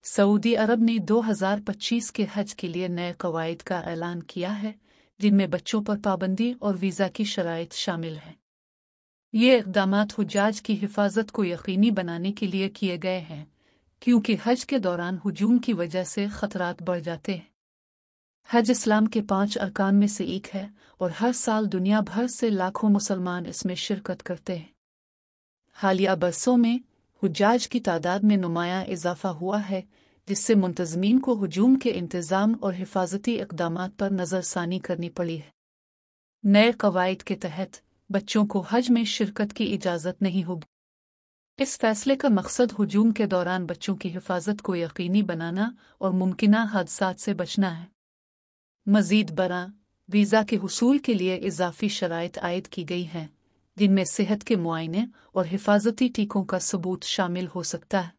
Saudi अरब ने 2025 के हज के लिए नए कवायद का ऐलान किया है, जिनमें बच्चों पर पाबंदी और वीज़ा की शराइत शामिल हैं। ये इक़दामात हुज्जाज की हिफाजत को यकीनी बनाने के लिए किए गए हैं, क्योंकि हज के दौरान हुजूम की वजह से खतरात बढ़ जाते हैं। हज इस्लाम के 5 अरकान में से एक है और हर साल दुनिया भर से लाखों मुसलमान इसमें शिरकत करते हैं। हालिया बरसों में हुज्जाज की तादाद में नुमायां इजाफा हुआ है, जिससे मुंतज़मीन को हुजूम के इंतज़ाम और हिफाजती इक़दामात पर नज़रसानी करनी पड़ी है। नए कवायद के तहत बच्चों को हज में शिरकत की इजाज़त नहीं होगी। इस फैसले का मकसद हुजूम के दौरान बच्चों की हिफाजत को यकीनी बनाना और मुमकिना हादसात से बचना है। मज़ीद बरा वीज़ा के हुसूल के लिए इजाफ़ी शराइत आयद की गई हैं, जिनमें सेहत के मुआयने और हिफाजती टीकों का सबूत शामिल हो सकता है।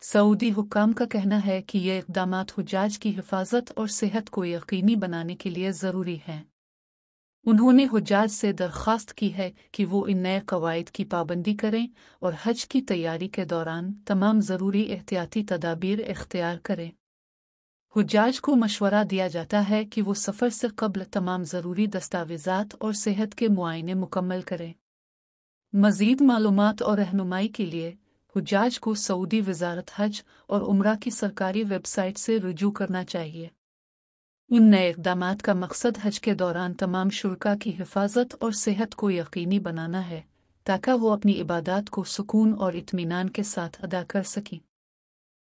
सऊदी हुक्काम का कहना है कि ये इक़दामात हुज्जाज की हिफाजत और सेहत को यकीनी बनाने के लिए ज़रूरी हैं। उन्होंने हुज्जाज से दरख्वास्त की है कि वो इन नए कवायद की पाबंदी करें और हज की तैयारी के दौरान तमाम ज़रूरी एहतियाती तदाबीर इख्तियार करें। हुज्जाज को मशवरा दिया जाता है कि वो सफ़र से कब्ल तमाम ज़रूरी दस्तावेज़ात और सेहत के मुआयने मुकम्मल करें। मज़ीद मालूमात और रहनुमाई के लिए हुज्जाज को सऊदी वज़ारत हज और उम्रा की सरकारी वेबसाइट से रुजू करना चाहिए। इन नए इक़दामात का मकसद हज के दौरान तमाम शुरका की हिफाजत और सेहत को यकीनी बनाना है, ताकि वो अपनी इबादत को सुकून और इत्मीनान के साथ अदा कर सकें।